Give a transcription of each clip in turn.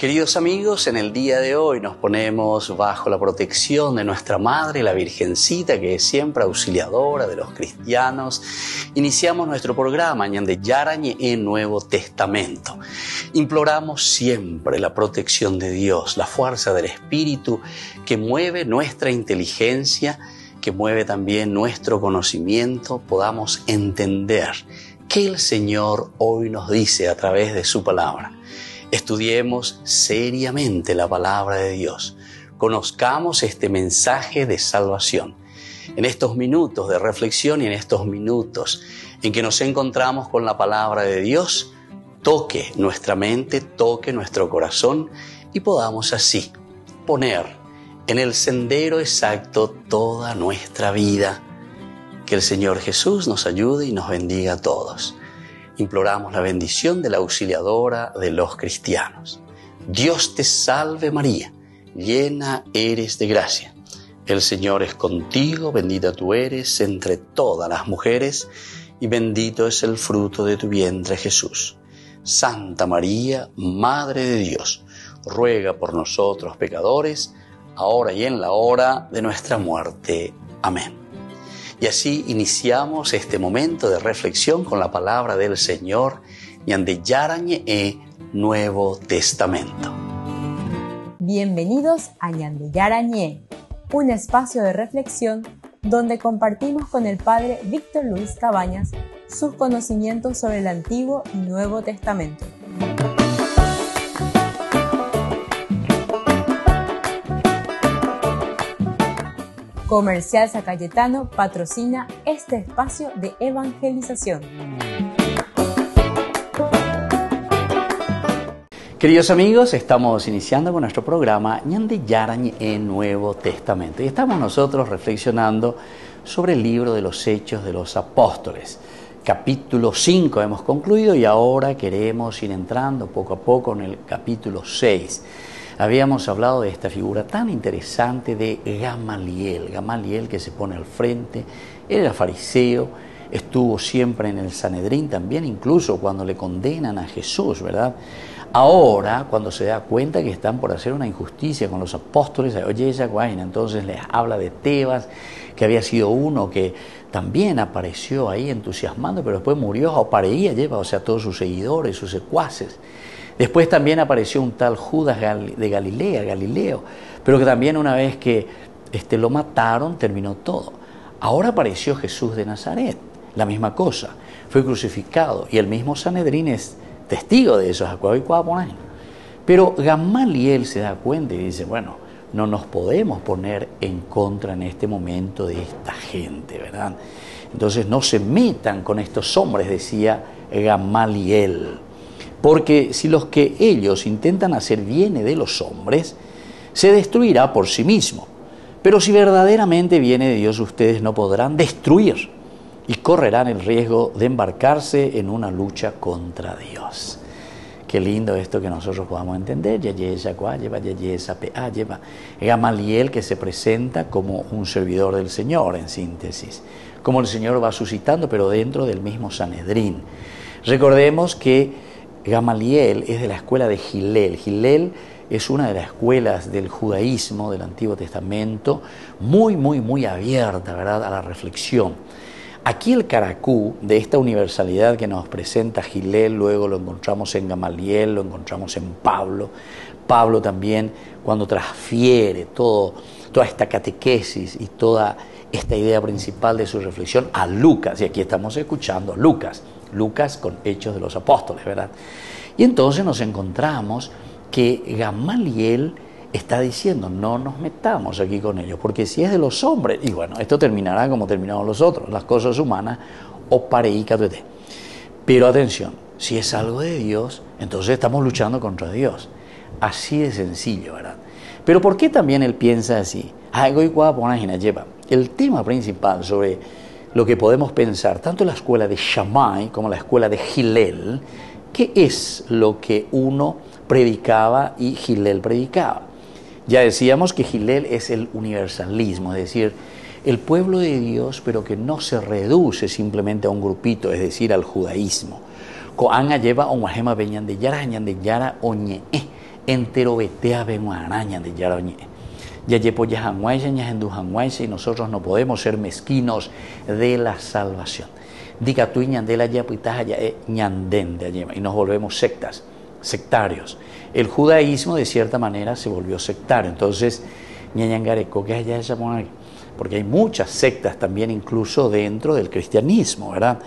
Queridos amigos, en el día de hoy nos ponemos bajo la protección de nuestra Madre, la Virgencita, que es siempre auxiliadora de los cristianos. Iniciamos nuestro programa Ñande Yarañe en Nuevo Testamento. Imploramos siempre la protección de Dios, la fuerza del Espíritu que mueve nuestra inteligencia, que mueve también nuestro conocimiento, podamos entender qué el Señor hoy nos dice a través de su palabra. Estudiemos seriamente la palabra de Dios. Conozcamos este mensaje de salvación. En estos minutos de reflexión y en estos minutos en que nos encontramos con la palabra de Dios, toque nuestra mente, toque nuestro corazón y podamos así poner en el sendero exacto toda nuestra vida. Que el Señor Jesús nos ayude y nos bendiga a todos. Imploramos la bendición de la auxiliadora de los cristianos. Dios te salve María, llena eres de gracia. El Señor es contigo, bendita tú eres entre todas las mujeres y bendito es el fruto de tu vientre Jesús. Santa María, Madre de Dios, ruega por nosotros pecadores, ahora y en la hora de nuestra muerte. Amén. Y así iniciamos este momento de reflexión con la palabra del Señor, Ñande Yarañe Nuevo Testamento. Bienvenidos a Ñande Yarañe, un espacio de reflexión donde compartimos con el Padre Víctor Luis Cabañas sus conocimientos sobre el Antiguo y Nuevo Testamento. Comercial San Cayetano patrocina este espacio de evangelización. Queridos amigos, estamos iniciando con nuestro programa Ñande Yarañe en Nuevo Testamento. Y estamos nosotros reflexionando sobre el libro de los Hechos de los Apóstoles. Capítulo 5 hemos concluido y ahora queremos ir entrando poco a poco en el capítulo 6. Habíamos hablado de esta figura tan interesante de Gamaliel. Gamaliel que se pone al frente, él era fariseo, estuvo siempre en el Sanedrín también, incluso cuando le condenan a Jesús, ¿verdad? Ahora, cuando se da cuenta que están por hacer una injusticia con los apóstoles, oye esa guayna, entonces les habla de Tebas, que había sido uno que también apareció ahí entusiasmando, pero después murió, o sea, todos sus seguidores, sus secuaces. Después también apareció un tal Judas de Galileo, pero que también una vez que lo mataron, terminó todo. Ahora apareció Jesús de Nazaret, la misma cosa, fue crucificado y el mismo Sanedrín es testigo de eso. Pero Gamaliel se da cuenta y dice, bueno, no nos podemos poner en contra en este momento de esta gente, ¿verdad? Entonces no se metan con estos hombres, decía Gamaliel. Porque si los que ellos intentan hacer viene de los hombres, se destruirá por sí mismo. Pero si verdaderamente viene de Dios, ustedes no podrán destruir y correrán el riesgo de embarcarse en una lucha contra Dios. Qué lindo esto que nosotros podamos entender. Gamaliel que se presenta como un servidor del Señor, en síntesis. Como el Señor va suscitando, pero dentro del mismo Sanedrín. Recordemos que Gamaliel es de la escuela de Hillel. Hillel es una de las escuelas del judaísmo del Antiguo Testamento, muy abierta, ¿verdad?, a la reflexión. Aquí el caracú de esta universalidad que nos presenta Hillel, luego lo encontramos en Gamaliel, lo encontramos en Pablo. Pablo también, cuando transfiere toda esta catequesis y toda esta idea principal de su reflexión a Lucas, y aquí estamos escuchando Lucas con Hechos de los Apóstoles, ¿verdad? Y entonces nos encontramos que Gamaliel está diciendo, no nos metamos aquí con ellos, porque si es de los hombres, y bueno, esto terminará como terminaron los otros, las cosas humanas, o pareícatete. Pero atención, si es algo de Dios, entonces estamos luchando contra Dios. Así de sencillo, ¿verdad? Pero ¿por qué también él piensa así? El tema principal sobre lo que podemos pensar, tanto la escuela de Shammai como la escuela de Hillel, ¿qué es lo que uno predicaba y Hillel predicaba? Ya decíamos que Hillel es el universalismo, es decir, el pueblo de Dios, pero que no se reduce simplemente a un grupito, es decir, al judaísmo. entero betea ven araña de yarañe. Ya yepo ya hanguaise, ya hendu hanguaise, y nosotros no podemos ser mezquinos de la salvación. Diga tú ñande la yapitaja ya ñandén de allema, y nos volvemos sectarios. El judaísmo de cierta manera se volvió sectario. Entonces, ñañangareco que allá esa porque hay muchas sectas también incluso dentro del cristianismo, ¿verdad?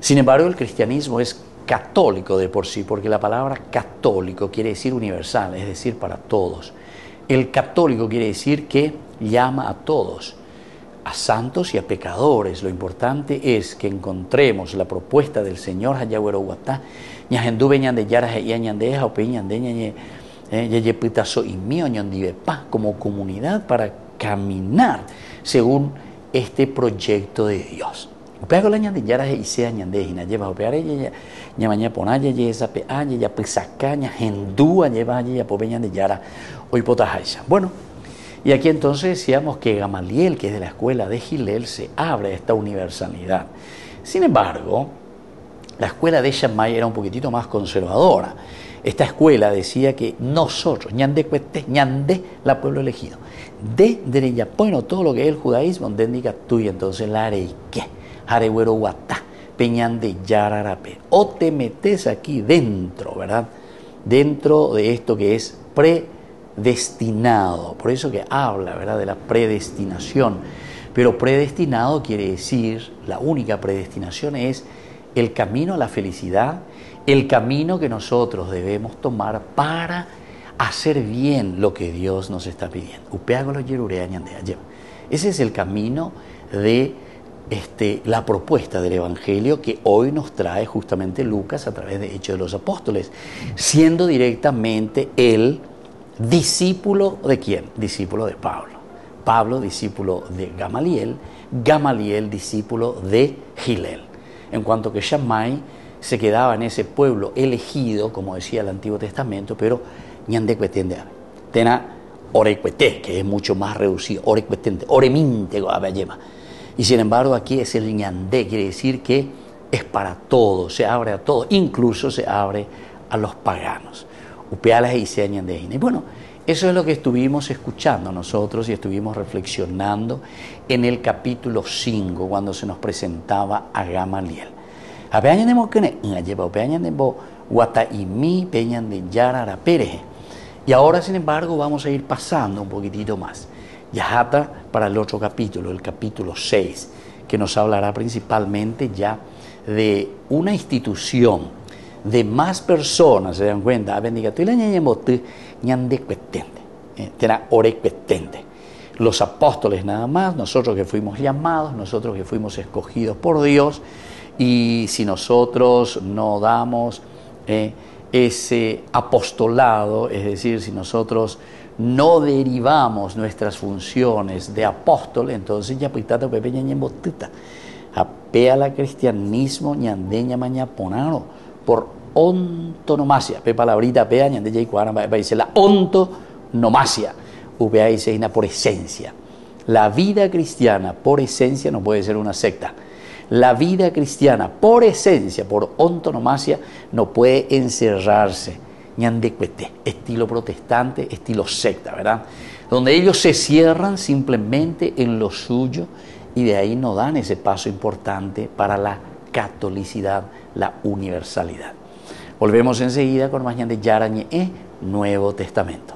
Sin embargo, el cristianismo es católico de por sí, porque la palabra católico quiere decir universal, es decir, para todos. El católico quiere decir que llama a todos, a santos y a pecadores. Lo importante es que encontremos la propuesta del Señor Hayagüero Guatá, ñajendu beñan de yara y añandeja o peñan de ñañe yepitazo y mío ñandivepa como comunidad para caminar según este proyecto de Dios. Upea la ñande yara y sea ñandejina lleva upear ella ñamaña ponaya esa peaña ya pisacaña hendúa lleva ya popeñan de yara hoy potajaisa. Bueno, y aquí entonces decíamos que Gamaliel, que es de la escuela de Hillel, se abre a esta universalidad. Sin embargo, la escuela de Shammai era un poquitito más conservadora. Esta escuela decía que nosotros, ñande cueste, ñande la pueblo elegido, de dereyapoino todo lo que es el judaísmo, dendiga tú y entonces la areique, aregüero guatá, peñan de yararape, o te metes aquí dentro, ¿verdad? Dentro de esto que es predestinado, por eso que habla, ¿verdad?, de la predestinación. Pero predestinado quiere decir, la única predestinación es el camino a la felicidad, el camino que nosotros debemos tomar para hacer bien lo que Dios nos está pidiendo. Ese es el camino de la propuesta del Evangelio que hoy nos trae justamente Lucas a través de Hechos de los Apóstoles, siendo directamente el discípulo de ¿quién? Discípulo de Pablo. Pablo, discípulo de Gamaliel, Gamaliel, discípulo de Hillel. En cuanto que Shammai se quedaba en ese pueblo elegido, como decía el Antiguo Testamento, pero ñandecuetende tena orecuete, que es mucho más reducido, orecuetente, oreminte goaballema. Y sin embargo aquí es el ñandé, quiere decir que es para todos, se abre a todos, incluso se abre a los paganos. Upealas y sea ñandejina. Y bueno, eso es lo que estuvimos escuchando nosotros y estuvimos reflexionando en el capítulo 5 cuando se nos presentaba a Gamaliel. Y ahora, sin embargo, vamos a ir pasando un poquitito más. Yajata para el otro capítulo, el capítulo 6, que nos hablará principalmente ya de una institución, de más personas, se dan cuenta, los apóstoles nada más, nosotros que fuimos llamados, nosotros que fuimos escogidos por Dios, y si nosotros no damos ese apostolado, es decir, si nosotros no derivamos nuestras funciones de apóstol, entonces ya pitata pepe ñañembotita, apea la cristianismo ñandeña mañaponaro, por ontonomasia, pe palabrita pea ñandeña y cuara, dice la ontonomasia, upea y seina por esencia. La vida cristiana por esencia no puede ser una secta. La vida cristiana por esencia, por ontonomasia, no puede encerrarse ñandecuete, estilo protestante, estilo secta, ¿verdad? Donde ellos se cierran simplemente en lo suyo y de ahí no dan ese paso importante para la catolicidad, la universalidad. Volvemos enseguida con más ñande Yarañe, Nuevo Testamento.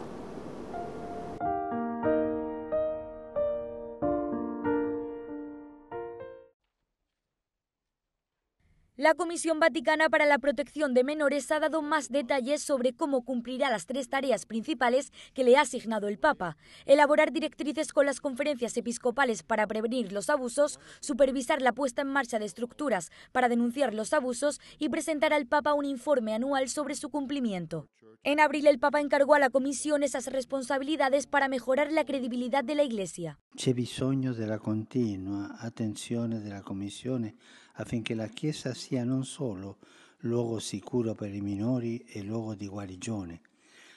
La Comisión Vaticana para la Protección de Menores ha dado más detalles sobre cómo cumplirá las 3 tareas principales que le ha asignado el Papa: elaborar directrices con las conferencias episcopales para prevenir los abusos, supervisar la puesta en marcha de estructuras para denunciar los abusos y presentar al Papa un informe anual sobre su cumplimiento. En abril el Papa encargó a la Comisión esas responsabilidades para mejorar la credibilidad de la Iglesia. C'è bisogno della continua attenzione della Commissione affinché la Chiesa sia non solo luogo sicuro per i minori e luogo di guarigione,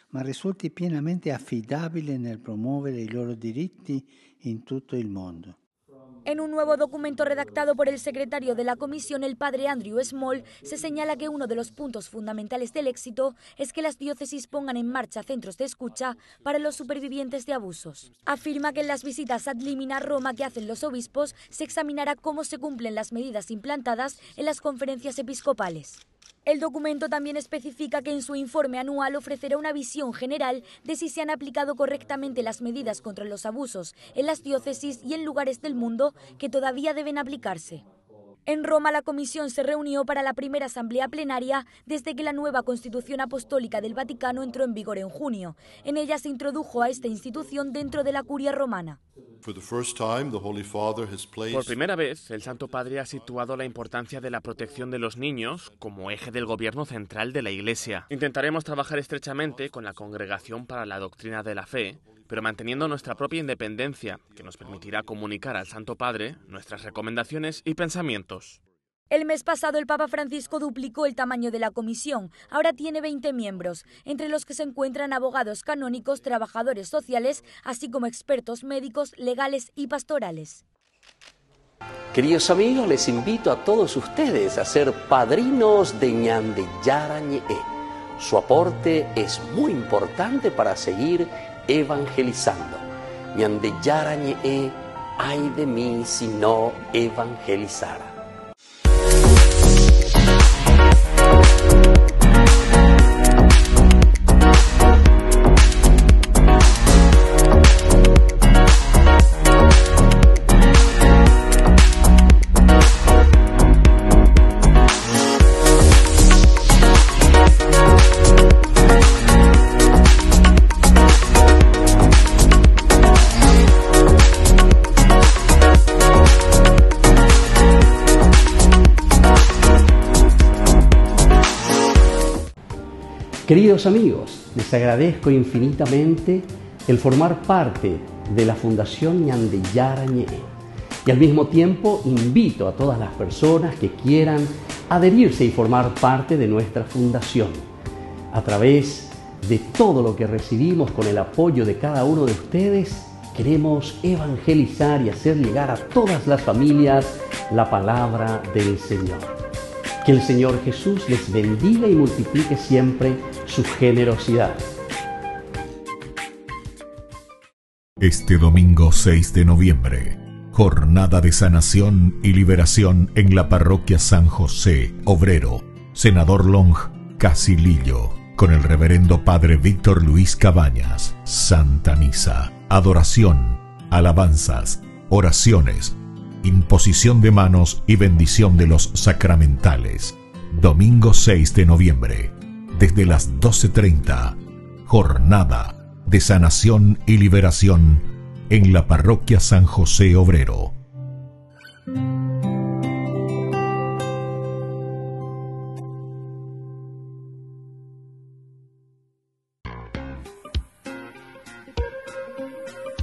ma risulti pienamente affidabile nel promuovere i loro diritti in tutto il mondo. En un nuevo documento redactado por el secretario de la comisión, el padre Andrew Small, se señala que uno de los puntos fundamentales del éxito es que las diócesis pongan en marcha centros de escucha para los supervivientes de abusos. Afirma que en las visitas ad limina a Roma que hacen los obispos se examinará cómo se cumplen las medidas implantadas en las conferencias episcopales. El documento también especifica que en su informe anual ofrecerá una visión general de si se han aplicado correctamente las medidas contra los abusos en las diócesis y en lugares del mundo que todavía deben aplicarse. En Roma, la comisión se reunió para la primera asamblea plenaria desde que la nueva Constitución Apostólica del Vaticano entró en vigor en junio. En ella se introdujo a esta institución dentro de la Curia Romana. Por primera vez, el Santo Padre ha situado la importancia de la protección de los niños como eje del gobierno central de la Iglesia. Intentaremos trabajar estrechamente con la Congregación para la Doctrina de la Fe, pero manteniendo nuestra propia independencia, que nos permitirá comunicar al Santo Padre nuestras recomendaciones y pensamientos. El mes pasado el Papa Francisco duplicó el tamaño de la comisión. Ahora tiene 20 miembros, entre los que se encuentran abogados canónicos, trabajadores sociales, así como expertos médicos, legales y pastorales. Queridos amigos, les invito a todos ustedes a ser padrinos de Ñande Yarañe. Su aporte es muy importante para seguir evangelizando. Ñande Yarañe, ay de mí si no evangelizara. Queridos amigos, les agradezco infinitamente el formar parte de la Fundación Ñande Yarañe y al mismo tiempo invito a todas las personas que quieran adherirse y formar parte de nuestra fundación. A través de todo lo que recibimos con el apoyo de cada uno de ustedes, queremos evangelizar y hacer llegar a todas las familias la palabra del Señor. Que el Señor Jesús les bendiga y multiplique siempre su generosidad. Este domingo 6 de noviembre, jornada de sanación y liberación en la parroquia San José Obrero, Senador Long, Casilillo, con el reverendo Padre Víctor Luis Cabañas. Santa Misa, adoración, alabanzas, oraciones, imposición de manos y bendición de los sacramentales. Domingo 6 de noviembre, desde las 12:30, jornada de sanación y liberación en la parroquia San José Obrero.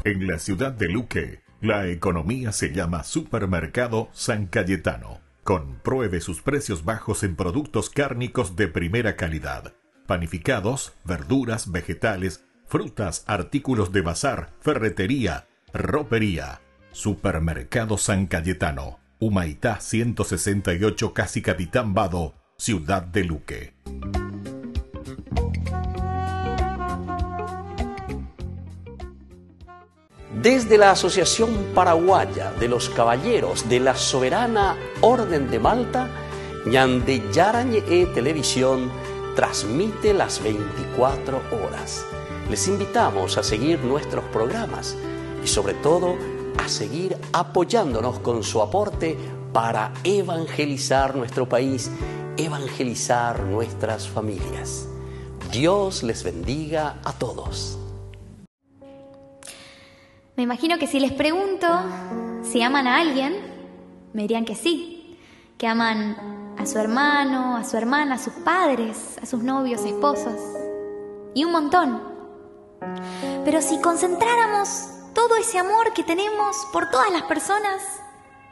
En la ciudad de Luque, la economía se llama Supermercado San Cayetano. Compruebe sus precios bajos en productos cárnicos de primera calidad. Panificados, verduras, vegetales, frutas, artículos de bazar, ferretería, ropería. Supermercado San Cayetano, Humaitá 168, Casi Capitán Vado, ciudad de Luque. Desde la Asociación Paraguaya de los Caballeros de la Soberana Orden de Malta, Ñande Yarañe Televisión transmite las 24 horas. Les invitamos a seguir nuestros programas y sobre todo a seguir apoyándonos con su aporte para evangelizar nuestro país, evangelizar nuestras familias. Dios les bendiga a todos. Me imagino que si les pregunto si aman a alguien, me dirían que sí, que aman a su hermano, a su hermana, a sus padres, a sus novios, esposos, y un montón. Pero si concentráramos todo ese amor que tenemos por todas las personas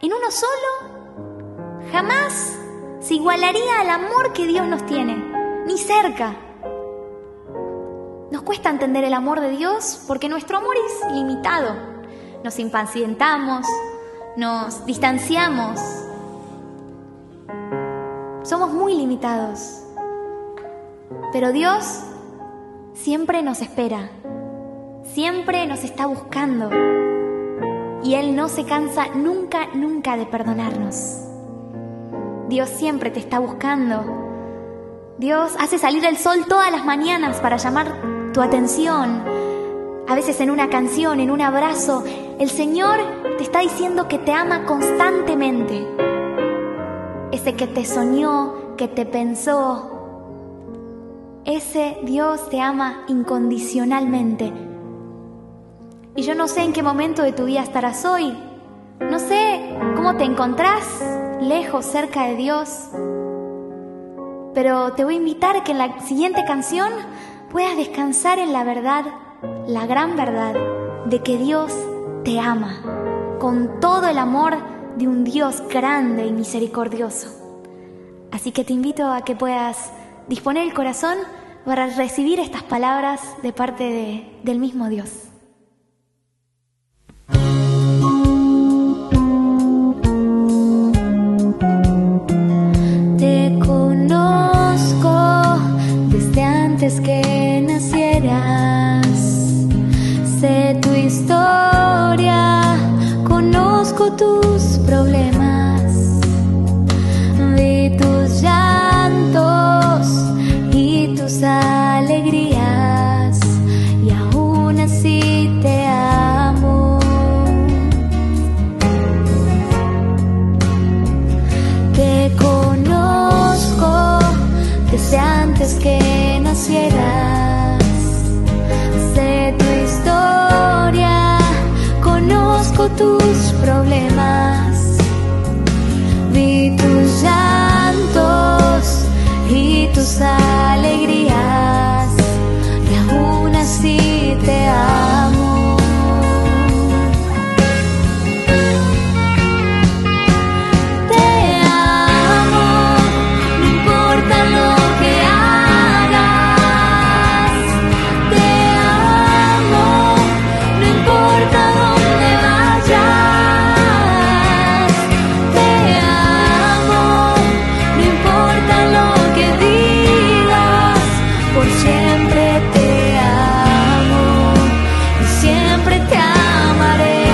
en uno solo, jamás se igualaría al amor que Dios nos tiene, ni cerca. Nos cuesta entender el amor de Dios porque nuestro amor es limitado. Nos impacientamos, nos distanciamos. Somos muy limitados, pero Dios siempre nos espera, siempre nos está buscando y Él no se cansa nunca, nunca de perdonarnos. Dios siempre te está buscando. Dios hace salir el sol todas las mañanas para llamar tu atención. A veces en una canción, en un abrazo, el Señor te está diciendo que te ama constantemente. Ese que te soñó, que te pensó, ese Dios te ama incondicionalmente. Y yo no sé en qué momento de tu vida estarás hoy. No sé cómo te encontrás, lejos, cerca de Dios. Pero te voy a invitar a que en la siguiente canción puedas descansar en la verdad, la gran verdad, de que Dios te ama, con todo el amor de un Dios grande y misericordioso. Así que te invito a que puedas disponer el corazón para recibir estas palabras de parte del mismo Dios. Te conozco desde antes que nacieras, sé tu historia, conozco tus problemas, vi tus llantos y tus alegrías, y aún así te amo. Te conozco desde antes que nacieras, sé tu historia, conozco tus problemas, vi tus llantos y tus alegrías, y aún así te amo. Te amo, no importa lo que hagas. Te amo, no importa dónde vayas. Te amo, no importa lo que digas, por siempre te amo y siempre te amaré.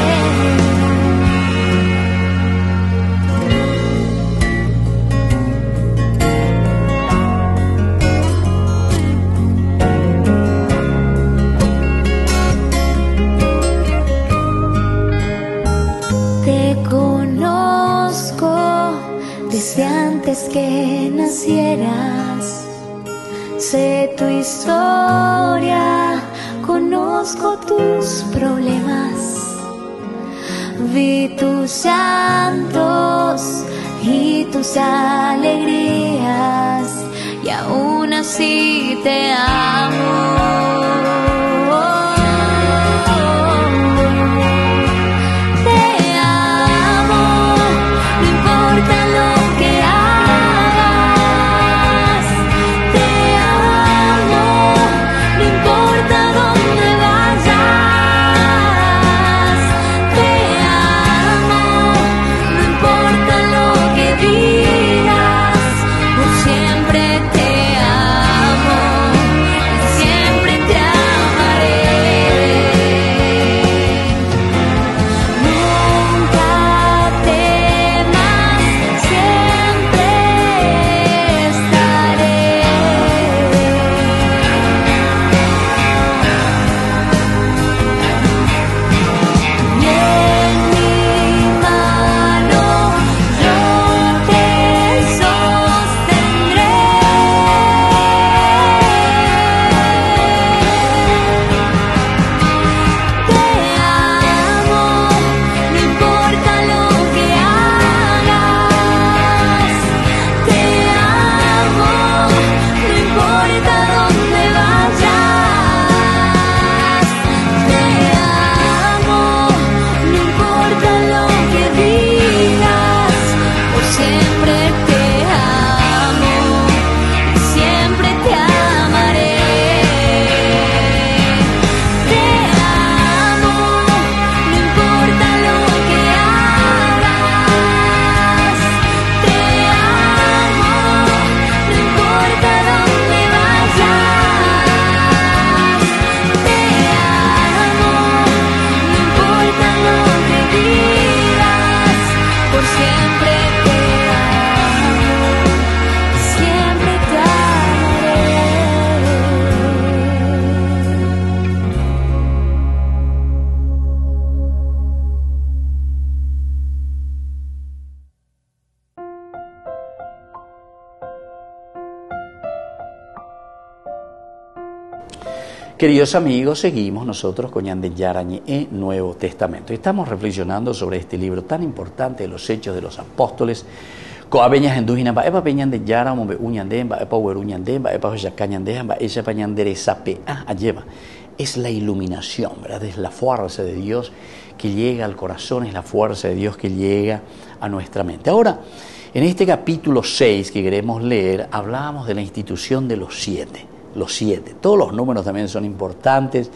Te conozco desde antes que nacieras, sé tu historia, conozco tus problemas, vi tus llantos y tus alegrías, y aún así te amo. Siempre te Queridos amigos, seguimos nosotros con Ñande Yarañe en Nuevo Testamento. Estamos reflexionando sobre este libro tan importante de los Hechos de los Apóstoles. Coabeñas en Dujinamba, Epa Peñande Yara, Mombe Uñandemba, Epa Ueruñandemba, Epa Yacañandemba, Ella Pañanderezape, Ayeva. Es la iluminación, ¿verdad? Es la fuerza de Dios que llega al corazón, es la fuerza de Dios que llega a nuestra mente. Ahora, en este capítulo 6 que queremos leer, hablábamos de la institución de los siete. Los siete. Todos los números también son importantes.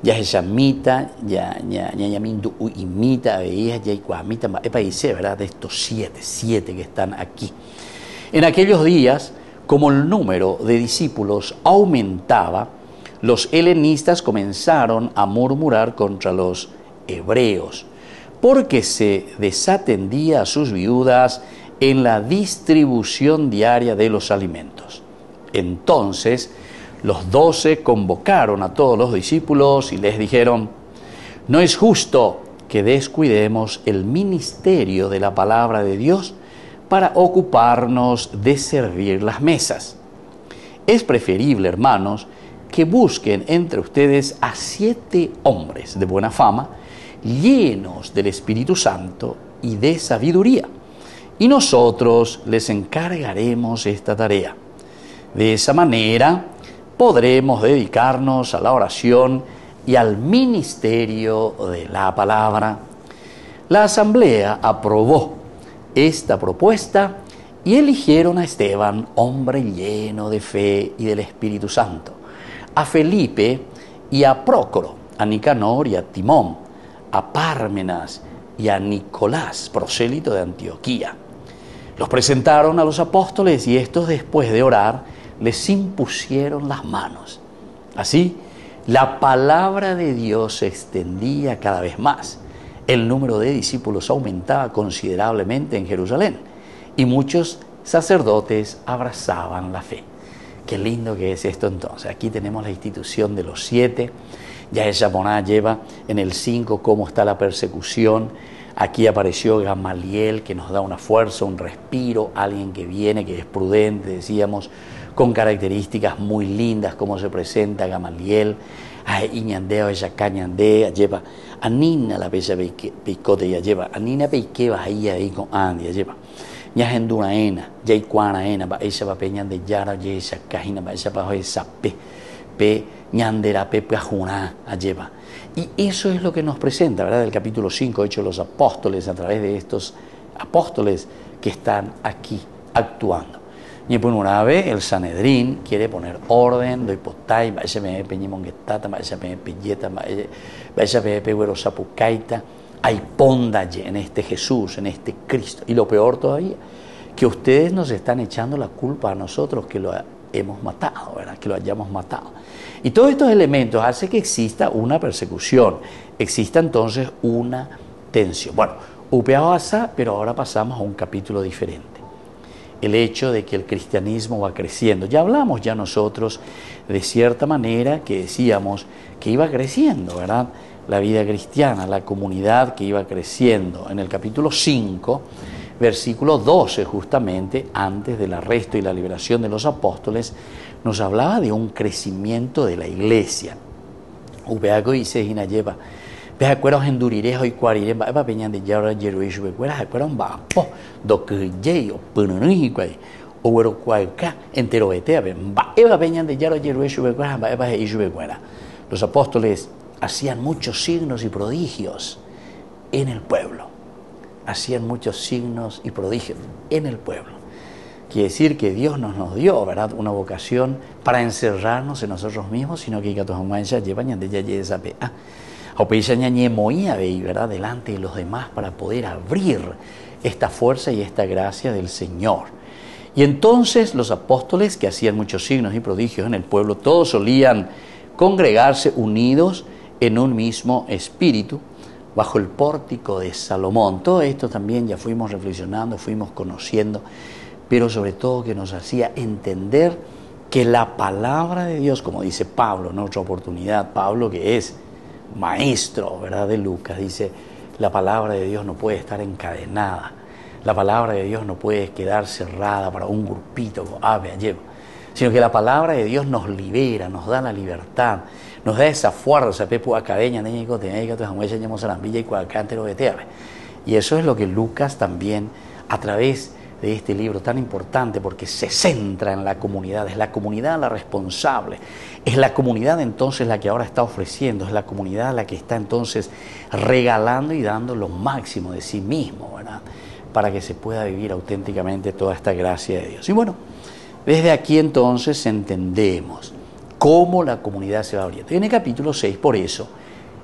Ya es Yamita, ya Yamindu Imita, veías, ya Ikuamita, Epa dice, ¿verdad? De estos siete que están aquí. En aquellos días, como el número de discípulos aumentaba, los helenistas comenzaron a murmurar contra los hebreos, porque se desatendía a sus viudas en la distribución diaria de los alimentos. Entonces, los 12 convocaron a todos los discípulos y les dijeron: no es justo que descuidemos el ministerio de la palabra de Dios para ocuparnos de servir las mesas. Es preferible, hermanos, que busquen entre ustedes a 7 hombres de buena fama, llenos del Espíritu Santo y de sabiduría, y nosotros les encargaremos esta tarea. De esa manera podremos dedicarnos a la oración y al ministerio de la palabra. La asamblea aprobó esta propuesta y eligieron a Esteban, hombre lleno de fe y del Espíritu Santo, a Felipe y a Prócoro, a Nicanor y a Timón, a Pármenas y a Nicolás, prosélito de Antioquía. Los presentaron a los apóstoles y estos, después de orar, les impusieron las manos. Así, la palabra de Dios se extendía cada vez más. El número de discípulos aumentaba considerablemente en Jerusalén y muchos sacerdotes abrazaban la fe. Qué lindo que es esto entonces. Aquí tenemos la institución de los 7. Ya ella Moná lleva en el 5 cómo está la persecución. Aquí apareció Gamaliel, que nos da una fuerza, un respiro, alguien que viene, que es prudente, decíamos, con características muy lindas, como se presenta Gamaliel. Iñandeo, ella cañandea, lleva a Nina la bella picote, ya lleva a Nina peikeba ahí con Andy, ya lleva. Ya endunaena, ya ikuanaena, ba ella va peñan de yara, ya ella cajina, ba ella bajo esa pe ñandera pe pajuna, lleva. Y eso es lo que nos presenta, ¿verdad? El capítulo 5, Hechos de los Apóstoles, a través de estos apóstoles que están aquí actuando. Y por una vez el Sanedrín quiere poner orden, lo hipotay, va ese me peñimonguetata, va ese me pilleta, va ese me peguero sapucaita, hay pondalle en este Jesús, en este Cristo. Y lo peor todavía, que ustedes nos están echando la culpa a nosotros que lo hemos matado, ¿verdad? Que lo hayamos matado. Y todos estos elementos hacen que exista una persecución, exista entonces una tensión. Bueno, upeabasa, pero ahora pasamos a un capítulo diferente. El hecho de que el cristianismo va creciendo. Ya hablamos ya nosotros de cierta manera que decíamos que iba creciendo, ¿verdad? La vida cristiana, la comunidad que iba creciendo. En el capítulo 5, versículo 12, justamente, antes del arresto y la liberación de los apóstoles, nos hablaba de un crecimiento de la iglesia. Ubeago dice, Gina lleva, ve acuerdos en durirejo y cuarire, va peñan de yara yeruishu, ve acuerdos va, po, do que ye, o pununi, o güero cualca, entero betea, va peñan de yara yeruishu, ve va ishu, ve. Los apóstoles hacían muchos signos y prodigios en el pueblo. Hacían muchos signos y prodigios en el pueblo. Quiere decir que Dios nos dio, ¿verdad?, una vocación para encerrarnos en nosotros mismos, sino que llevan de ya esa ¿verdad?, delante de los demás para poder abrir esta fuerza y esta gracia del Señor. Y entonces los apóstoles, que hacían muchos signos y prodigios en el pueblo, todos solían congregarse unidos en un mismo espíritu, bajo el pórtico de Salomón. Todo esto también ya fuimos reflexionando, fuimos conociendo, pero sobre todo que nos hacía entender que la palabra de Dios, como dice Pablo en otra oportunidad, Pablo que es maestro, ¿verdad?, de Lucas, dice, la palabra de Dios no puede estar encadenada, la palabra de Dios no puede quedar cerrada para un grupito, sino que la palabra de Dios nos libera, nos da la libertad, nos da esa fuerza, pepu acadeña, neñico, tenéica, tu jamuesa, ñamos arambilla y cuacántero de teave. Y eso es lo que Lucas también, a través de este libro tan importante, porque se centra en la comunidad, es la comunidad la responsable, es la comunidad entonces la que ahora está ofreciendo, es la comunidad la que está entonces regalando y dando lo máximo de sí mismo, ¿verdad?, para que se pueda vivir auténticamente toda esta gracia de Dios. Y bueno, desde aquí entonces entendemos cómo la comunidad se va abriendo. Y en el capítulo 6, por eso,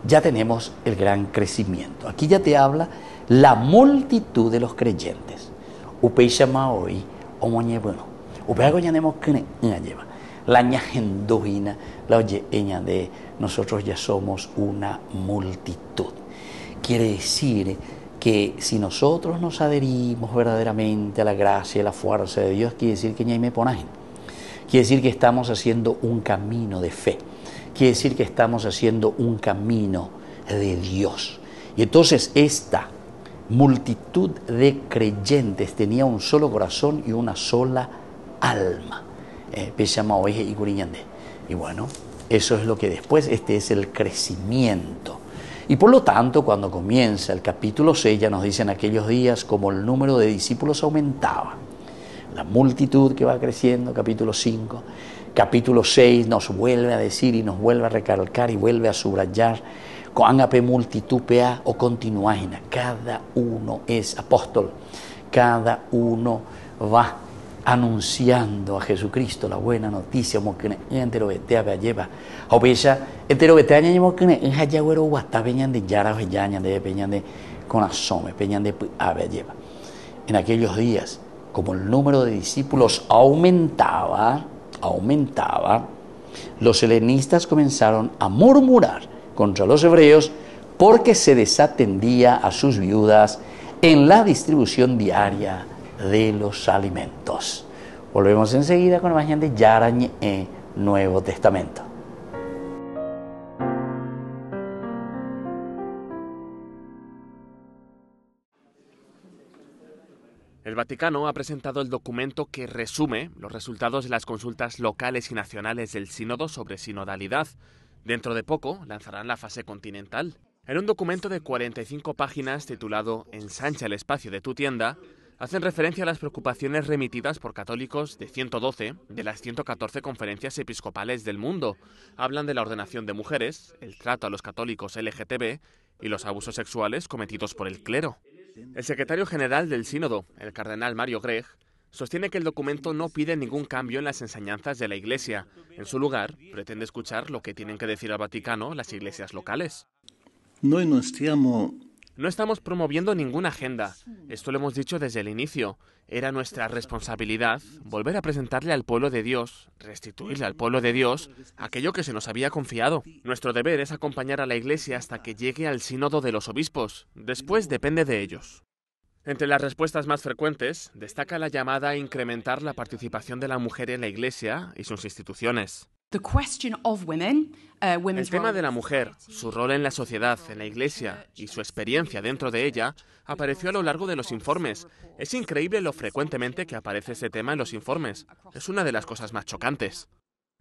ya tenemos el gran crecimiento. Aquí ya te habla la multitud de los creyentes. Upei llama hoy, omoñe bueno. Upei hago llamemos que lleva. La ñajendohina, la oye de nosotros ya somos una multitud. Quiere decir que si nosotros nos adherimos verdaderamente a la gracia y la fuerza de Dios, quiere decir que ñay me ponajen. Quiere decir que estamos haciendo un camino de fe. Quiere decir que estamos haciendo un camino de Dios. Y entonces esta multitud de creyentes tenía un solo corazón y una sola alma. Y bueno, eso es lo que después, este es el crecimiento. Y por lo tanto, cuando comienza el capítulo 6, ya nos dicen aquellos días como el número de discípulos aumentaba. La multitud que va creciendo, capítulo 5. Capítulo 6 nos vuelve a decir y nos vuelve a recalcar y vuelve a subrayar con AP multitud PA o continuágina. Cada uno es apóstol. Cada uno va anunciando a Jesucristo la buena noticia. Como que entero betea lleva. O bella entero betea ñamo que en hayagüero guata peñan de yara peñan de peñan de con asome peñan de ave lleva. En aquellos días, como el número de discípulos aumentaba, los helenistas comenzaron a murmurar contra los hebreos porque se desatendía a sus viudas en la distribución diaria de los alimentos. Volvemos enseguida con la imagen de Yarañe Nuevo Testamento. El Vaticano ha presentado el documento que resume los resultados de las consultas locales y nacionales del Sínodo sobre sinodalidad. Dentro de poco lanzarán la fase continental. En un documento de 45 páginas titulado Ensancha el espacio de tu tienda, hacen referencia a las preocupaciones remitidas por católicos de 112 de las 114 conferencias episcopales del mundo. Hablan de la ordenación de mujeres, el trato a los católicos LGTB y los abusos sexuales cometidos por el clero. El secretario general del Sínodo, el cardenal Mario Grech, sostiene que el documento no pide ningún cambio en las enseñanzas de la Iglesia. En su lugar, pretende escuchar lo que tienen que decir al Vaticano las iglesias locales. No estamos promoviendo ninguna agenda. Esto lo hemos dicho desde el inicio. Era nuestra responsabilidad volver a presentarle al pueblo de Dios, restituirle al pueblo de Dios aquello que se nos había confiado. Nuestro deber es acompañar a la Iglesia hasta que llegue al sínodo de los obispos. Después depende de ellos. Entre las respuestas más frecuentes, destaca la llamada a incrementar la participación de la mujer en la Iglesia y sus instituciones. El tema de la mujer, su rol en la sociedad, en la Iglesia y su experiencia dentro de ella apareció a lo largo de los informes. Es increíble lo frecuentemente que aparece ese tema en los informes. Es una de las cosas más chocantes.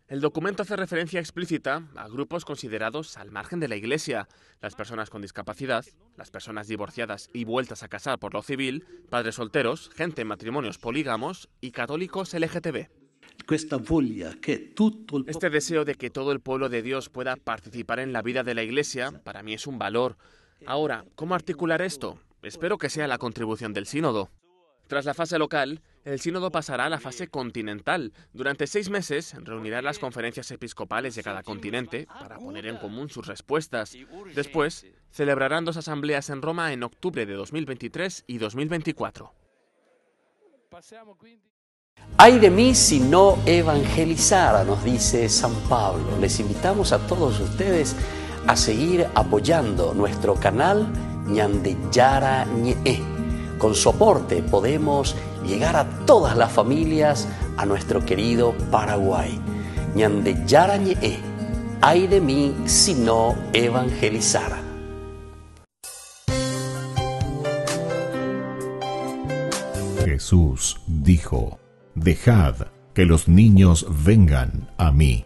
El documento hace referencia explícita a grupos considerados al margen de la Iglesia: las personas con discapacidad, las personas divorciadas y vueltas a casar por lo civil, padres solteros, gente en matrimonios polígamos y católicos LGTB. Este deseo de que todo el pueblo de Dios pueda participar en la vida de la Iglesia, para mí es un valor. Ahora, ¿cómo articular esto? Espero que sea la contribución del Sínodo. Tras la fase local, el Sínodo pasará a la fase continental. Durante 6 meses reunirá las conferencias episcopales de cada continente para poner en común sus respuestas. Después, celebrarán 2 asambleas en Roma en octubre de 2023 y 2024. Ay de mí si no evangelizara, nos dice San Pablo. Les invitamos a todos ustedes a seguir apoyando nuestro canal Ñande Yara Ñe. Con su aporte podemos llegar a todas las familias a nuestro querido Paraguay. Ñande Yara Ñe. Ay de mí si no evangelizara. Jesús dijo: Dejad que los niños vengan a mí,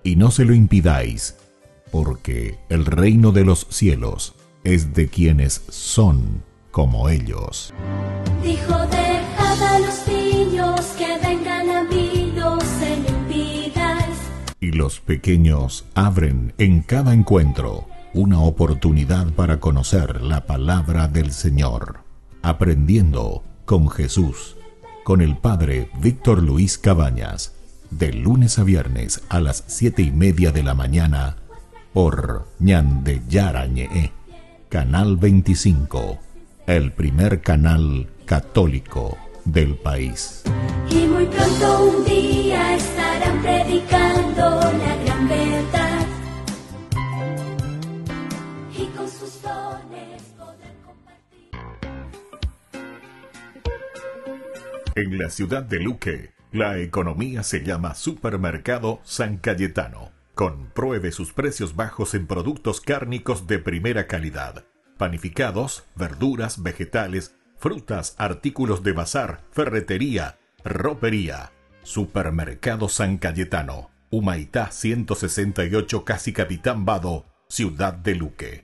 y no se lo impidáis, porque el reino de los cielos es de quienes son como ellos. Dijo, dejad a los niños que vengan a mí, no se lo impidáis. Y los pequeños abren en cada encuentro una oportunidad para conocer la palabra del Señor, aprendiendo con Jesús, con el Padre Víctor Luis Cabañas, de lunes a viernes a las 7:30 de la mañana, por Ñande Yarañe, Canal 25, el primer canal católico del país. Y muy pronto un día estarán predicando la gran verdad, y con sus dones podrán compartir. En la ciudad de Luque, la economía se llama Supermercado San Cayetano. Compruebe sus precios bajos en productos cárnicos de primera calidad. Panificados, verduras, vegetales, frutas, artículos de bazar, ferretería, ropería. Supermercado San Cayetano, Humaitá 168, Casi Capitán Vado, ciudad de Luque.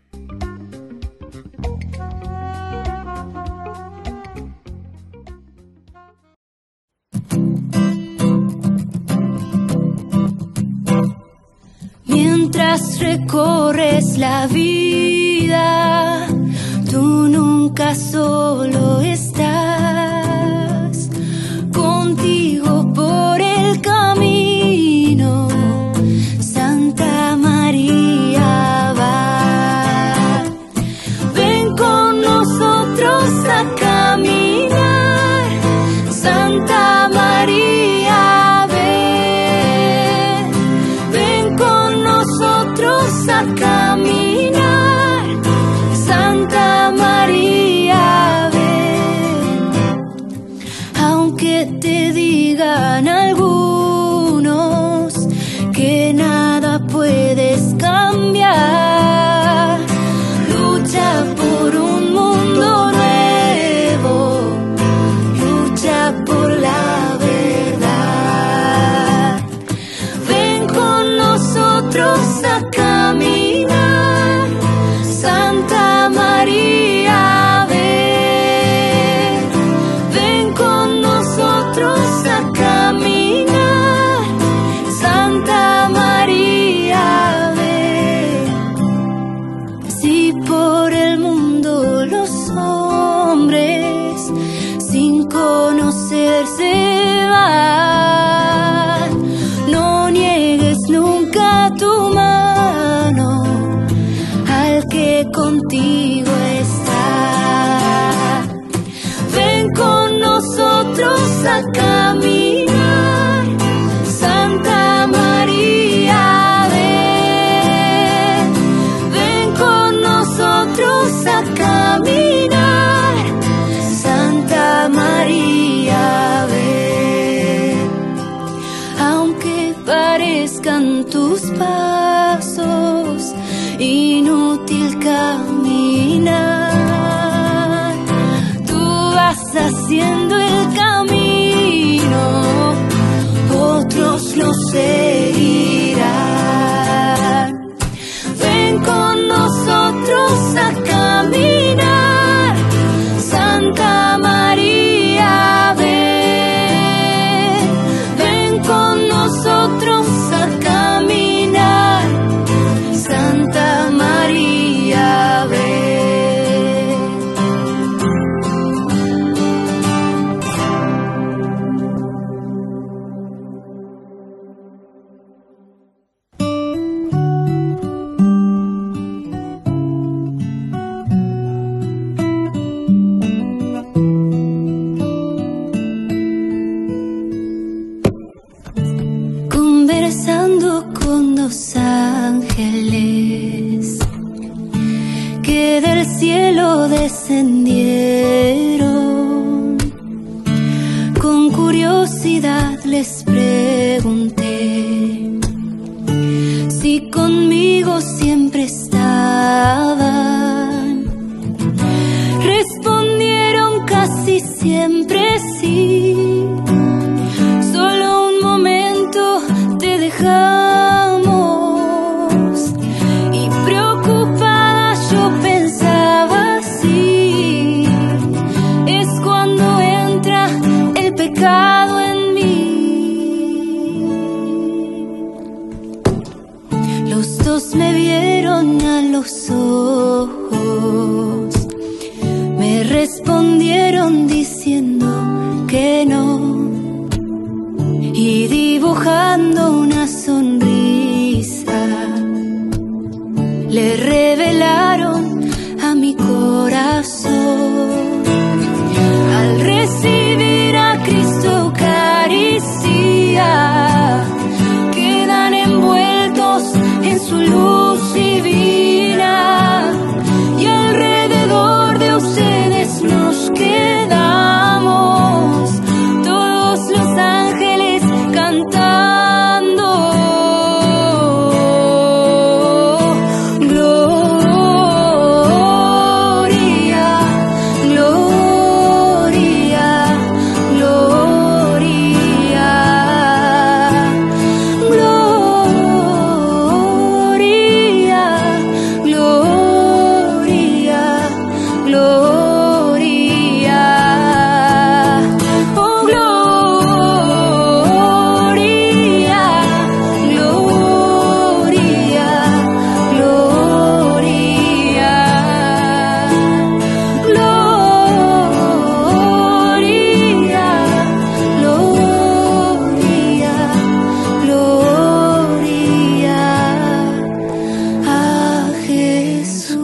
Mientras recorres la vida, tú nunca solo estás. Contigo por el camino, Santa María va. Ven con nosotros a caminar, Santa María, ven. Ven con nosotros a caminar, Santa María, ven. Aunque te digan algunos que nada puedes cambiar, lucha por un mundo nuevo, lucha por la verdad. Ven con nosotros a caminar, Santa María, ven. Ven con nosotros a caminar, Santa María, ven. Si por el mundo los hombres sin conocerse van, no niegues nunca tu mano al que contigo está. Ven con nosotros a caminar, Santa María, ven. Ven con nosotros a caminar, Santa María, ven. Aunque parezcan tus pasos inútil caminar, tú vas haciendo el camino, otros lo seguirán. Ven con nosotros a caminar, Santa María, ven. Ven con nosotros a caminar, Santa María, ven. Conversando con dos ángeles que del cielo descendieron, con curiosidad les pregunté si conmigo siempre estaban. Respondieron casi siempre sí. Solo un momento te dejamos revelaron a mi corazón. Al recibir a Cristo Eucaristía, quedan envueltos en su luz divina, y alrededor de ustedes nos quedamos, todos los ángeles cantando. Gloria, gloria, gloria, gloria, gloria, gloria. Oh, gloria, gloria, gloria, gloria, gloria a Jesús.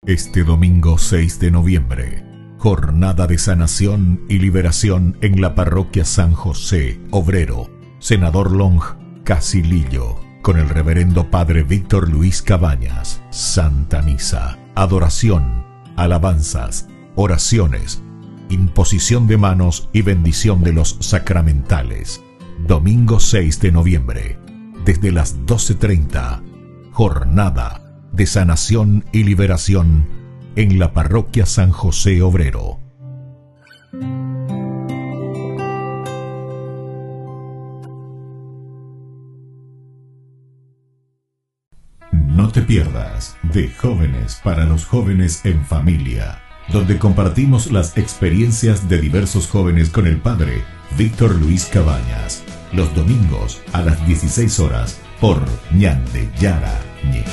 Este domingo 6 de noviembre, jornada de sanación y liberación en la parroquia San José, Obrero, Senador Long, Casilillo, con el reverendo Padre Víctor Luis Cabañas. Santa Misa, adoración, alabanzas, oraciones, imposición de manos y bendición de los sacramentales. Domingo 6 de noviembre, desde las 12:30, jornada de sanación y liberación en la parroquia San José Obrero. No te pierdas de Jóvenes para los Jóvenes en Familia, donde compartimos las experiencias de diversos jóvenes con el Padre Víctor Luis Cabañas, los domingos a las 16 horas por Ñande Yara Ñe.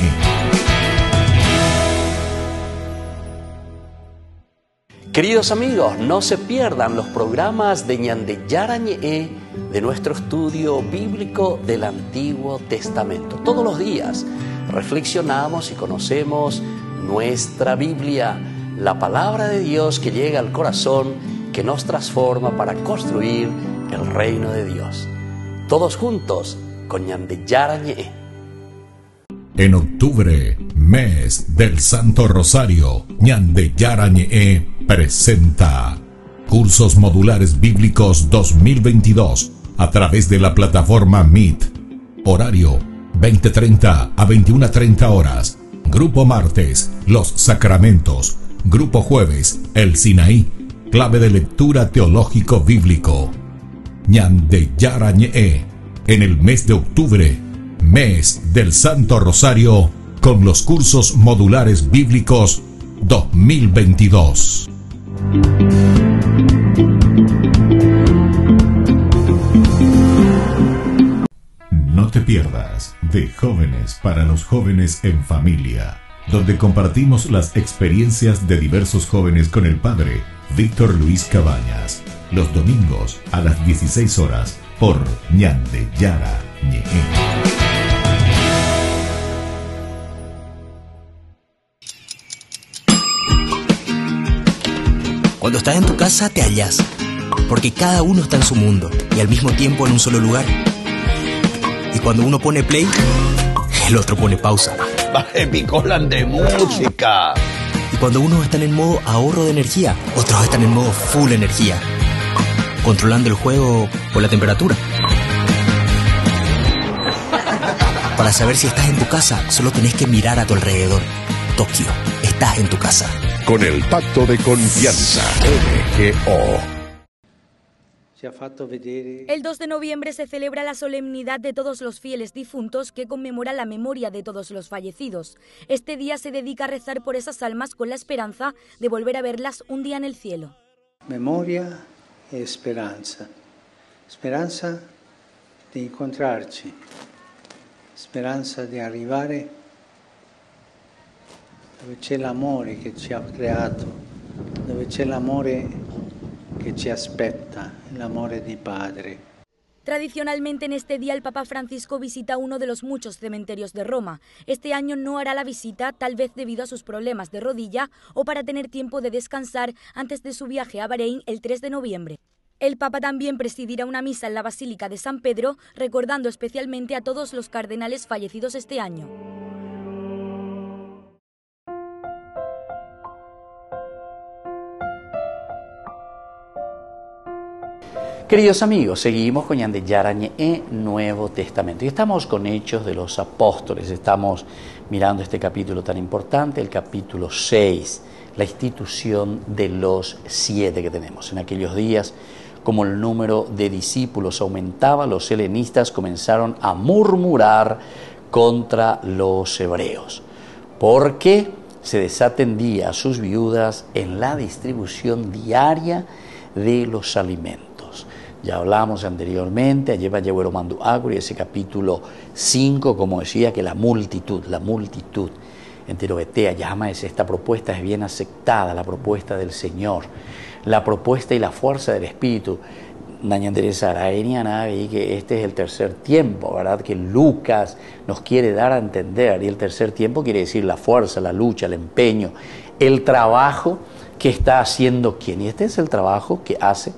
Queridos amigos, no se pierdan los programas de Ñande Yara Ñe de nuestro estudio bíblico del Antiguo Testamento. Todos los días reflexionamos y conocemos nuestra Biblia, la palabra de Dios que llega al corazón, que nos transforma para construir el reino de Dios. Todos juntos con Ñande Yara Ñe. En octubre, mes del Santo Rosario, Ñande Yara Ñe presenta Cursos Modulares Bíblicos 2022 a través de la plataforma Meet. Horario 20:30 a 21:30 horas. Grupo martes, Los Sacramentos. Grupo jueves, El Sinaí, clave de lectura teológico bíblico. Ñande Yara Ñe en el mes de octubre, mes del Santo Rosario, con los cursos modulares bíblicos 2022. No te pierdas de Jóvenes para los Jóvenes en Familia, donde compartimos las experiencias de diversos jóvenes con el Padre Víctor Luis Cabañas, los domingos a las 16 horas por Ñande Yara Ñe. Cuando estás en tu casa te hallas, porque cada uno está en su mundo y al mismo tiempo en un solo lugar. Y cuando uno pone play, el otro pone pausa. Baje picolan de música. Y cuando unos están en modo ahorro de energía, otros están en modo full energía, controlando el juego por la temperatura. Para saber si estás en tu casa, solo tenés que mirar a tu alrededor. Tokio, estás en tu casa. Con el Pacto de Confianza, MGO. El 2 de noviembre se celebra la solemnidad de todos los fieles difuntos, que conmemora la memoria de todos los fallecidos. Este día se dedica a rezar por esas almas con la esperanza de volver a verlas un día en el cielo. Memoria e speranza. Speranza di incontrarci. Speranza di arrivare dove c'è l'amore che ci ha creato, dove c'è l'amore che ci aspetta, l'amore di Padre. Tradicionalmente en este día el Papa Francisco visita uno de los muchos cementerios de Roma. Este año no hará la visita, tal vez debido a sus problemas de rodilla o para tener tiempo de descansar antes de su viaje a Bahrein el 3 de noviembre. El Papa también presidirá una misa en la Basílica de San Pedro, recordando especialmente a todos los cardenales fallecidos este año. Queridos amigos, seguimos con Ñande Yarañe en Nuevo Testamento y estamos con Hechos de los Apóstoles. Estamos mirando este capítulo tan importante, el capítulo 6, la institución de los 7 que tenemos. En aquellos días, como el número de discípulos aumentaba, los helenistas comenzaron a murmurar contra los hebreos, porque se desatendía a sus viudas en la distribución diaria de los alimentos. Ya hablamos anteriormente, allí va Yagüero Mandu Aguri, ese capítulo 5, como decía, que la multitud, entero betea, llama es esta propuesta es bien aceptada, la propuesta del Señor, la propuesta y la fuerza del Espíritu. Y que este es el tercer tiempo, ¿verdad? Que Lucas nos quiere dar a entender, y el tercer tiempo quiere decir la fuerza, la lucha, el empeño, el trabajo que está haciendo ¿quién? Y este es el trabajo que hace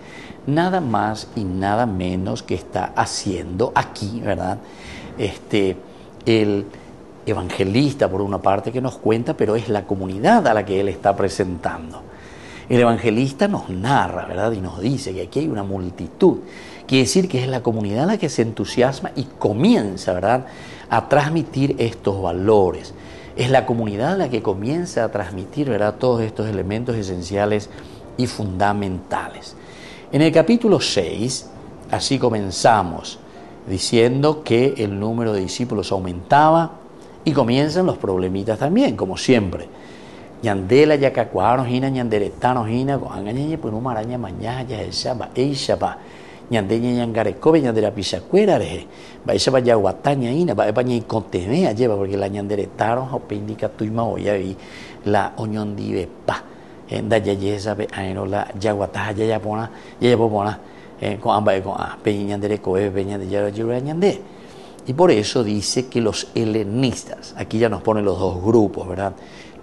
nada más y nada menos que está haciendo aquí, ¿verdad? El evangelista, por una parte, que nos cuenta, pero es la comunidad a la que él está presentando. El evangelista nos narra, ¿verdad? Y nos dice que aquí hay una multitud. Quiere decir que es la comunidad la que se entusiasma y comienza, ¿verdad?, a transmitir estos valores. Es la comunidad la que comienza a transmitir, ¿verdad?, todos estos elementos esenciales y fundamentales. En el capítulo 6, así comenzamos, diciendo que el número de discípulos aumentaba y comienzan los problemitas también, como siempre. Yandela yacacuaron hina yanderetano hina con angañe pues no maraña mañana ya echaba yandeña yangarecobe yandera pisacuera reje va echaba yaguataña hina va epaña y contenea lleva porque la yanderetaron o indica tuima oya vi la oñón dive pa da yayesa be aero la yaguataja ya pona con amba con peña yanderecobe peña de yara yande. Y por eso dice que los helenistas, aquí ya nos pone los dos grupos, ¿verdad?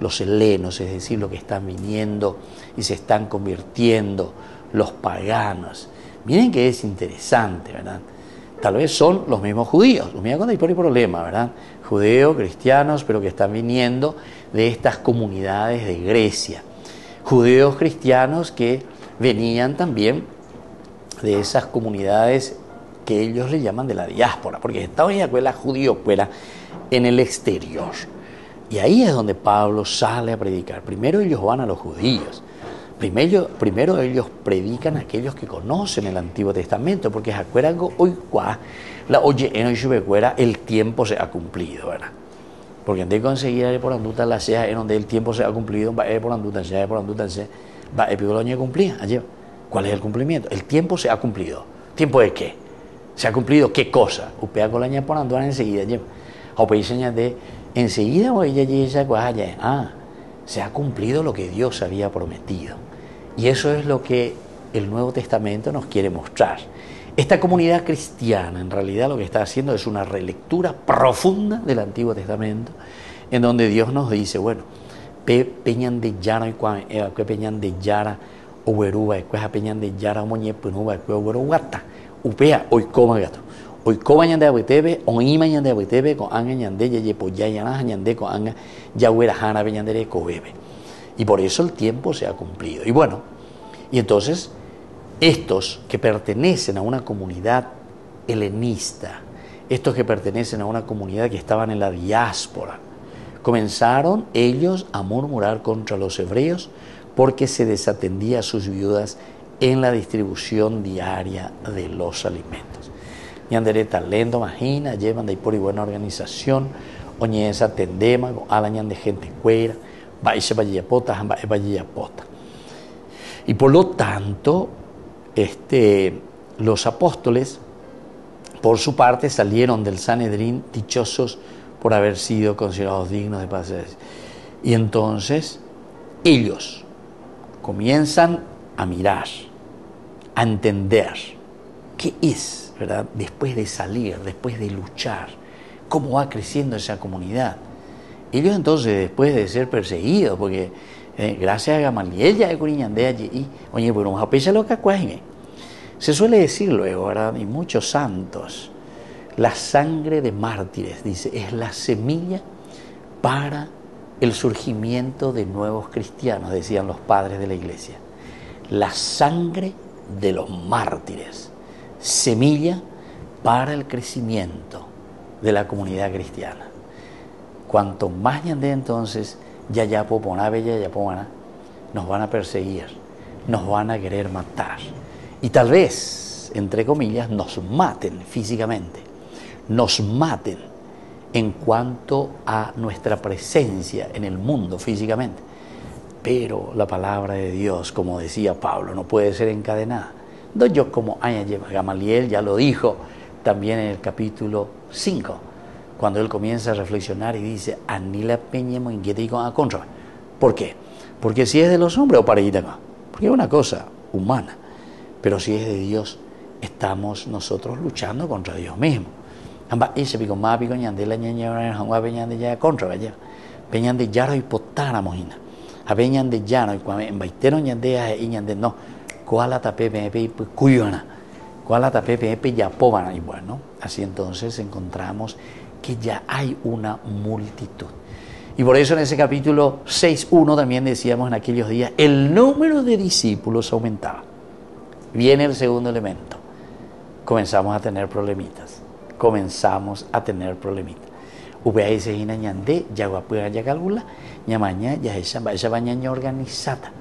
Los helenos, es decir, los que están viniendo y se están convirtiendo, los paganos. Miren que es interesante, ¿verdad? Tal vez son los mismos judíos, mira cuando hay problema, ¿verdad? Judeos, cristianos, pero que están viniendo de estas comunidades de Grecia. Judeos cristianos que venían también de esas comunidades que ellos le llaman de la diáspora, porque Estados Unidos judío fuera en el exterior. Y ahí es donde Pablo sale a predicar. Primero ellos van a los judíos. Primero ellos predican a aquellos que conocen el Antiguo Testamento, porque hoy la oye en el tiempo se ha cumplido, ¿verdad? Porque antes de conseguir por anduta la sea en donde el tiempo se ha cumplido, va por anduta se va a cumplir. ¿Cuál es el cumplimiento? El tiempo se ha cumplido. ¿Tiempo de qué? ¿Se ha cumplido qué cosa? Upea con la ña por andar enseguida. O de enseguida o ella se ha cumplido lo que Dios había prometido. Y eso es lo que el Nuevo Testamento nos quiere mostrar. Esta comunidad cristiana en realidad lo que está haciendo es una relectura profunda del Antiguo Testamento, en donde Dios nos dice, bueno, peñan de yara y que peñan de yara o hueruba, y peñan de yara o moñe punuba, y hueruguata. Upea hoy coma gato. Hoy coma ñande abitebe, oima ñande abitebe con anga ñande yepo ya yana ñande con anga yahuera jana beñandere cobebe. Y por eso el tiempo se ha cumplido. Y bueno, y entonces estos que pertenecen a una comunidad helenista, estos que pertenecen a una comunidad que estaban en la diáspora, comenzaron ellos a murmurar contra los hebreos porque se desatendía a sus viudas en la distribución diaria de los alimentos. Ñandere talento, imagina, llevan de por y buena organización, oñe esa tendema, alañan de gente cuera, va y se va a pota. Y por lo tanto, los apóstoles, por su parte, salieron del Sanedrín dichosos por haber sido considerados dignos de paz. Y entonces, ellos comienzan a mirar a entender qué es, ¿verdad? Después de salir, después de luchar, cómo va creciendo esa comunidad. Ellos entonces, después de ser perseguidos, porque gracias a Gamaliel ya hay curiñandea allí, oye, pero vamos a pensar lo que acuajen. Se suele decir luego, ¿verdad? Y muchos santos, la sangre de mártires, dice, es la semilla para el surgimiento de nuevos cristianos, decían los padres de la iglesia. La sangre de los mártires, semilla para el crecimiento de la comunidad cristiana. Cuanto más ñande entonces, ya nos van a perseguir, nos van a querer matar. Y tal vez, entre comillas, nos maten físicamente, nos maten en cuanto a nuestra presencia en el mundo físicamente. Pero la palabra de Dios, como decía Pablo, no puede ser encadenada. Yo como Gamaliel ya lo dijo también en el capítulo 5, cuando él comienza a reflexionar y dice, Anila peñemo inquiete con contra. ¿Por qué? Porque si es de los hombres o para acá, porque es una cosa humana, pero si es de Dios, estamos nosotros luchando contra Dios mismo. Ese pico más pico ñande la ñaña peñande ya contra vaya. Peñande ya no hipotáramos ina. A peñande ya no en baitero ñande a ñande no. Cuala tapepe cuyona. Cuala tapepe ya pobana y bueno, así entonces encontramos que ya hay una multitud. Y por eso en ese capítulo 6:1 también decíamos en aquellos días, el número de discípulos aumentaba. Viene el segundo elemento. Comenzamos a tener problemitas. Ubea se hina ñande, ya guapuera ya calcula, ñamaña ya esa bañaña organizada.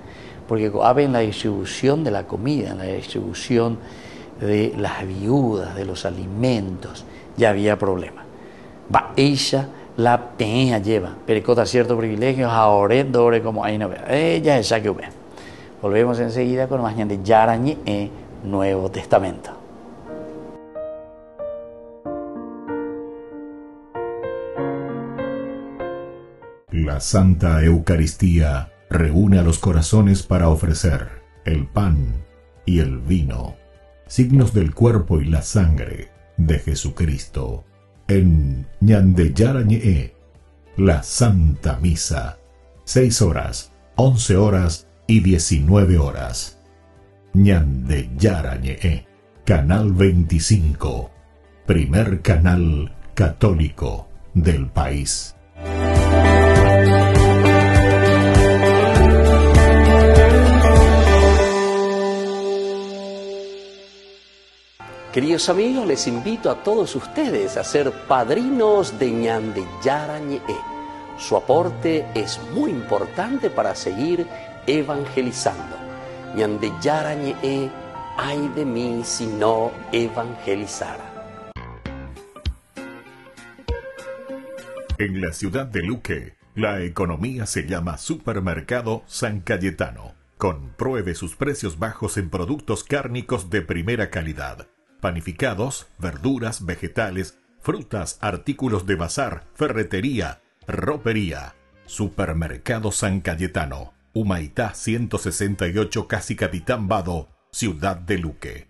Porque en la distribución de la comida, en la distribución de las viudas, de los alimentos, ya había problemas. Ella la peña lleva, pericota ciertos privilegios, ahora doble como ahí no vea. Ella es esa que vea. Volvemos enseguida con más de Yarañe en Nuevo Testamento. La Santa Eucaristía reúne a los corazones para ofrecer el pan y el vino, signos del cuerpo y la sangre de Jesucristo. En Ñande Yarañe, la Santa Misa, 6 horas, 11 horas y 19 horas. Ñande Yarañe, Canal 25, primer canal católico del país. Queridos amigos, les invito a todos ustedes a ser padrinos de Ñande Yarañe. Su aporte es muy importante para seguir evangelizando. Ñande Yarañe, ay de mí si no evangelizara. En la ciudad de Luque, la economía se llama Supermercado San Cayetano. Compruebe sus precios bajos en productos cárnicos de primera calidad. Panificados, verduras, vegetales, frutas, artículos de bazar, ferretería, ropería. Supermercado San Cayetano, Humaitá 168, Casi Capitán Vado, Ciudad de Luque.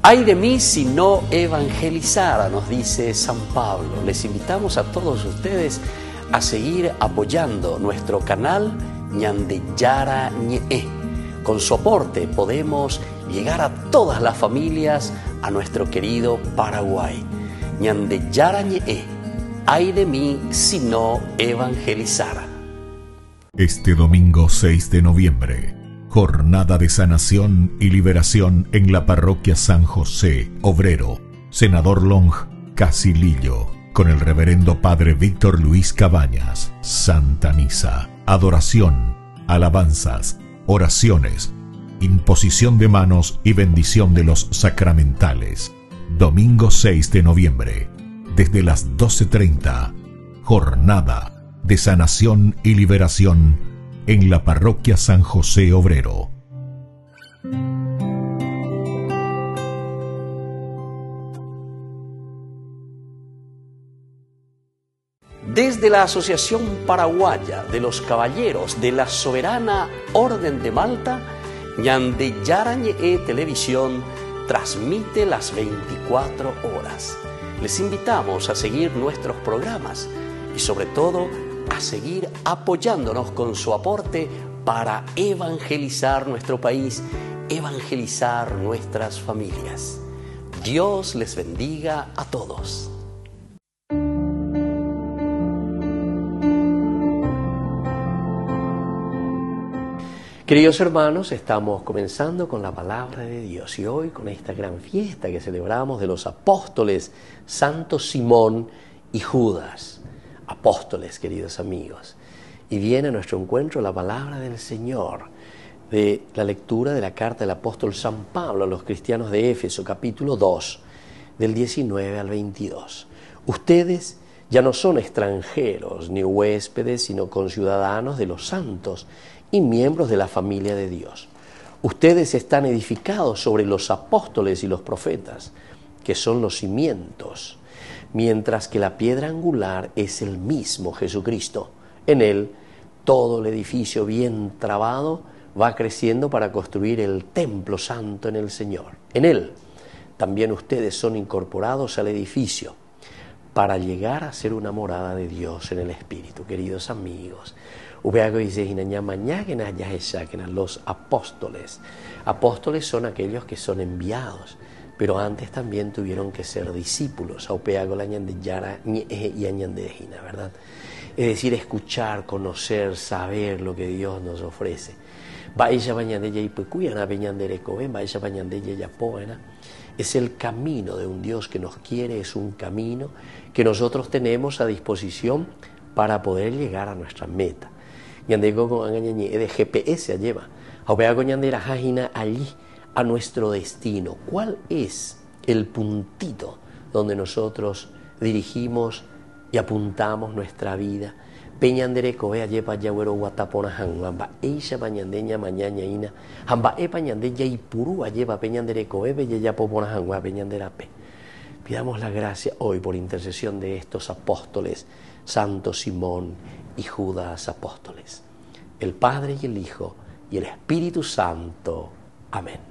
Ay de mí si no evangelizara, nos dice San Pablo. Les invitamos a todos ustedes a seguir apoyando nuestro canal Ñande Yarañe. Con su aporte podemos llegar a todas las familias a nuestro querido Paraguay. Ñande Yarañe, ay de mí si no evangelizara. Este domingo 6 de noviembre, jornada de sanación y liberación en la parroquia San José, Obrero, Senador Long, Casilillo, con el reverendo Padre Víctor Luis Cabañas. Santa Misa, adoración, alabanzas, oraciones, imposición de manos y bendición de los sacramentales. Domingo 6 de noviembre, desde las 12:30, jornada de sanación y liberación en la parroquia San José Obrero. Desde la Asociación Paraguaya de los Caballeros de la Soberana Orden de Malta, Ñande Yarañe Televisión transmite las 24 horas. Les invitamos a seguir nuestros programas y sobre todo a seguir apoyándonos con su aporte para evangelizar nuestro país, evangelizar nuestras familias. Dios les bendiga a todos. Queridos hermanos, estamos comenzando con la palabra de Dios y hoy con esta gran fiesta que celebramos de los apóstoles Santo Simón y Judas. Apóstoles, queridos amigos. Y viene a nuestro encuentro la palabra del Señor, de la lectura de la carta del apóstol San Pablo a los cristianos de Éfeso, capítulo 2, del 19 al 22. Ustedes ya no son extranjeros ni huéspedes, sino conciudadanos de los santos y miembros de la familia de Dios. Ustedes están edificados sobre los apóstoles y los profetas, que son los cimientos, mientras que la piedra angular es el mismo Jesucristo. En él, todo el edificio bien trabado va creciendo para construir el templo santo en el Señor. En él, también ustedes son incorporados al edificio para llegar a ser una morada de Dios en el Espíritu. Queridos amigos, los apóstoles. Apóstoles son aquellos que son enviados, pero antes también tuvieron que ser discípulos, ¿verdad? Es decir, escuchar, conocer, saber lo que Dios nos ofrece. Es el camino de un Dios que nos quiere, es un camino que nosotros tenemos a disposición para poder llegar a nuestra meta. De GPS lleva allí a nuestro destino. ¿Cuál es el puntito donde nosotros dirigimos y apuntamos nuestra vida? Peñandere covea lleva yagüero guatapona hangamba eisha pañandeña mañaña ina hamba e pañandeña y purúa lleva peñandere cove ya popona hangua peñanderape. Pidamos la gracia hoy por intercesión de estos apóstoles, Santo Simón y Judas apóstoles, el Padre y el Hijo y el Espíritu Santo. Amén.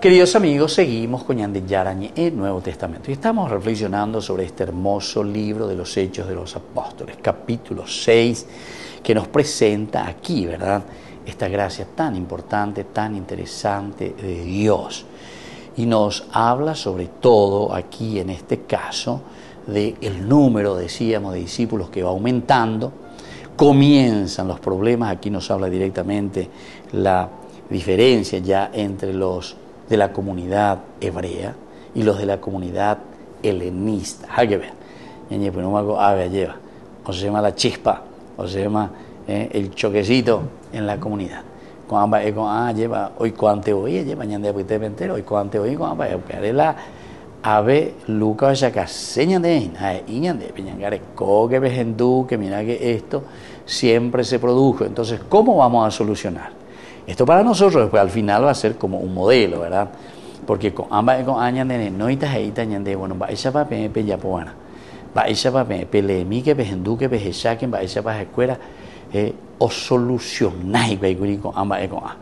Queridos amigos, seguimos con Ñande Yarañe, el Nuevo Testamento, y estamos reflexionando sobre este hermoso libro de los Hechos de los Apóstoles, capítulo 6, que nos presenta aquí, ¿verdad?, esta gracia tan importante, tan interesante de Dios. Y nos habla sobre todo aquí, en este caso, del número, decíamos, de discípulos que va aumentando. Comienzan los problemas, aquí nos habla directamente la diferencia ya entre los de la comunidad hebrea y los de la comunidad helenista. Hay que ver, lleva, o se llama la chispa, o se llama el choquecito en la comunidad. Lleva hoy cuante hoy lleva ñande pues te entero hoy cuante hoy con la ave luca ya señande y ñande peñangare coque vejendu que mira que esto siempre se produjo. Entonces, ¿cómo vamos a solucionar? Esto para nosotros después al final va a ser como un modelo, ¿verdad? Porque con ambas con añande no itajeita ñande bueno va esa pa pe ya poana va esa pa pe le mi que vejendu que vejesaken va esa pa escuela o solucionáis con ambas con a.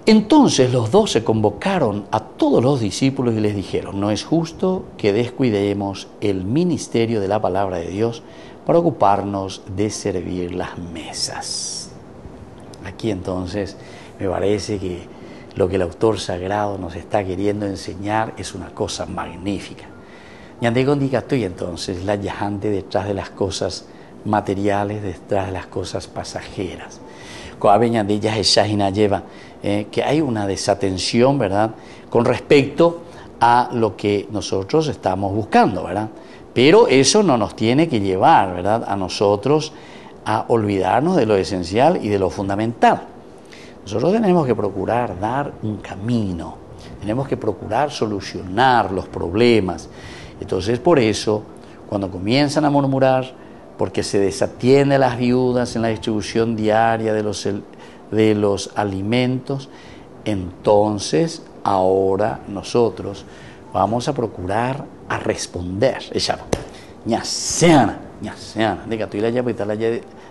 Entonces los 12 convocaron a todos los discípulos y les dijeron: no es justo que descuidemos el ministerio de la palabra de Dios para ocuparnos de servir las mesas. Aquí entonces me parece que lo que el autor sagrado nos está queriendo enseñar es una cosa magnífica. Ñande condiga estoy entonces la yajante detrás de las cosas materiales, detrás de las cosas pasajeras. Coabe ñande ya lleva que hay una desatención, ¿verdad?, con respecto a lo que nosotros estamos buscando, ¿verdad? Pero eso no nos tiene que llevar, ¿verdad?, a nosotros a olvidarnos de lo esencial y de lo fundamental. Nosotros tenemos que procurar dar un camino, tenemos que procurar solucionar los problemas. Entonces, por eso, cuando comienzan a murmurar, porque se desatiende a las viudas en la distribución diaria de los alimentos, entonces ahora nosotros vamos a procurar a responder.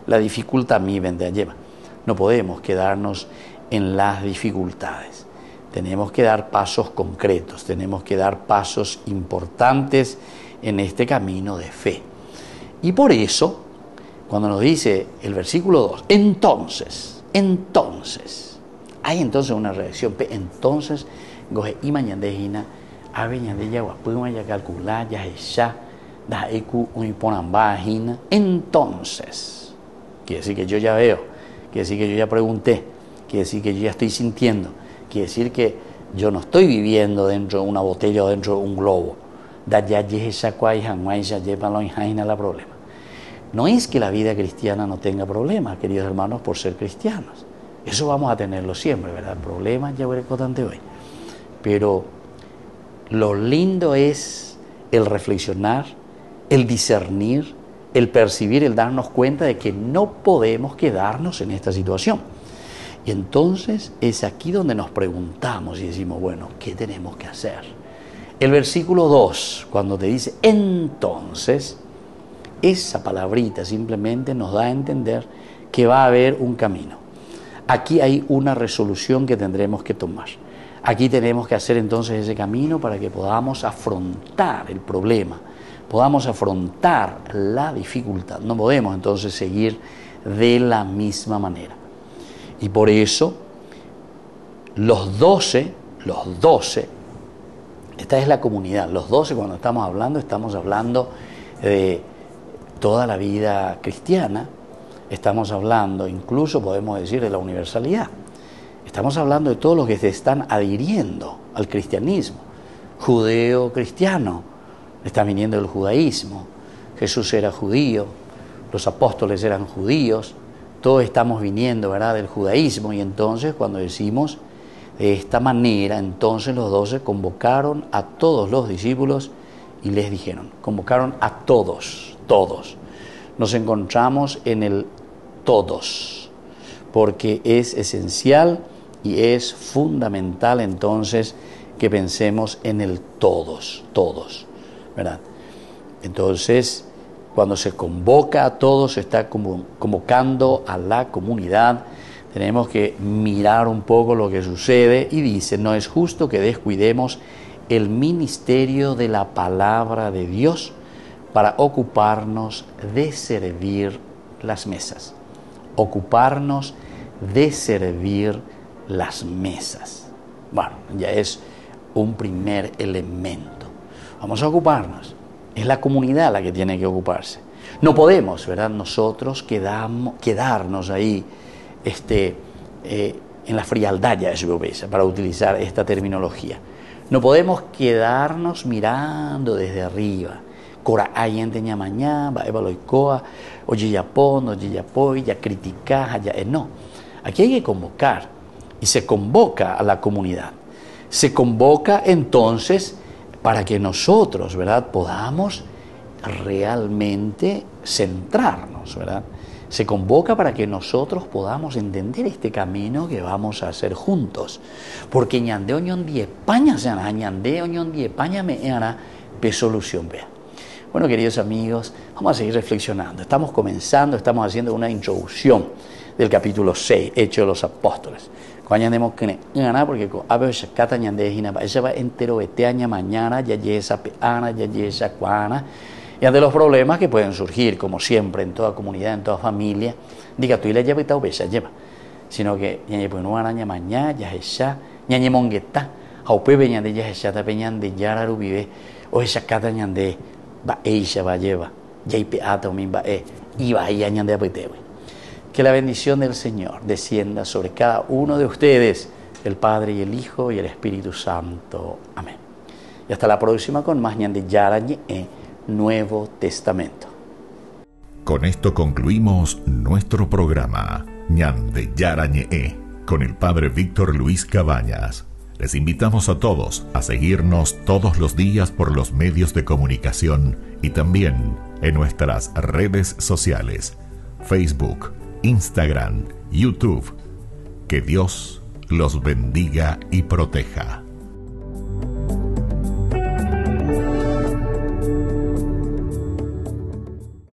La dificultad mi vende lleva. No podemos quedarnos en las dificultades. Tenemos que dar pasos concretos, tenemos que dar pasos importantes en este camino de fe. Y por eso, cuando nos dice el versículo 2, entonces, hay entonces una reacción, entonces, goje y mañandejina, ave ñandeya guapuma ya calcular, ya ella, da ecu uniponambajina, entonces, quiere decir que yo ya veo, quiere decir que yo ya pregunté, quiere decir que yo ya estoy sintiendo, quiere decir que yo no estoy viviendo dentro de una botella o dentro de un globo. No es que la vida cristiana no tenga problemas, queridos hermanos, por ser cristianos. Eso vamos a tenerlo siempre, ¿verdad? Problemas ya veré constante hoy. Pero lo lindo es el reflexionar, el discernir, el percibir, el darnos cuenta de que no podemos quedarnos en esta situación. Y entonces es aquí donde nos preguntamos y decimos, bueno, ¿qué tenemos que hacer? El versículo 2, cuando te dice entonces, esa palabrita simplemente nos da a entender que va a haber un camino. Aquí hay una resolución que tendremos que tomar. Aquí tenemos que hacer entonces ese camino para que podamos afrontar el problema, podamos afrontar la dificultad. No podemos entonces seguir de la misma manera. Y por eso los 12, esta es la comunidad. Los 12 cuando estamos hablando de toda la vida cristiana, estamos hablando, incluso podemos decir, de la universalidad. Estamos hablando de todos los que se están adhiriendo al cristianismo. Judeo-cristiano, está viniendo el judaísmo. Jesús era judío, los apóstoles eran judíos, todos estamos viniendo, ¿verdad?, del judaísmo. Y entonces cuando decimos de esta manera, entonces los 12 convocaron a todos los discípulos y les dijeron, convocaron a todos. Nos encontramos en el todos, porque es esencial y es fundamental entonces que pensemos en el todos, ¿verdad? Entonces, cuando se convoca a todos, se está convocando a la comunidad. Tenemos que mirar un poco lo que sucede y dice, no es justo que descuidemos el ministerio de la palabra de Dios para ocuparnos de servir las mesas. Ocuparnos de servir las mesas. Bueno, ya es un primer elemento. Vamos a ocuparnos. Es la comunidad la que tiene que ocuparse. No podemos, ¿verdad?, nosotros quedarnos ahí en la frialdad ya es para utilizar esta terminología. No podemos quedarnos mirando desde arriba. Cora ayente ñamañá, va evaloicoa, oye yapón, oye yapoy, ya criticar, ya no. Aquí hay que convocar y se convoca a la comunidad. Se convoca entonces para que nosotros, ¿verdad?, podamos realmente centrarnos, ¿verdad? Se convoca para que nosotros podamos entender este camino que vamos a hacer juntos. Porque ñande oñón die España se hará, ñande oñón die España me hará solución vea. Bueno, queridos amigos, vamos a seguir reflexionando. Estamos haciendo una introducción del capítulo 6, Hechos de los Apóstoles. Cuando andemos que gana porque a veces cata ñande hina ba esa va entero beteaña mañana ya yesa peana ya yesa cuana. Y ante los problemas que pueden surgir, como siempre, en toda comunidad, en toda familia, diga tú y le lleva y tal vez lleva, sino que ñañe pues no araña mañana, ya esa, ñañe mongueta, a upebe ñande ya esa, ta peñan de yararu vive, Oye, cada ñande va ella va lleva, ya y peata min va y va ella ñande apete. Que la bendición del Señor descienda sobre cada uno de ustedes, el Padre y el Hijo y el Espíritu Santo. Amén. Y hasta la próxima con más ñande yarañe Nuevo Testamento. Con esto concluimos nuestro programa Ñande Yarañe con el Padre Víctor Luis Cabañas. Les invitamos a todos a seguirnos todos los días por los medios de comunicación y también en nuestras redes sociales, Facebook, Instagram, YouTube. Que Dios los bendiga y proteja.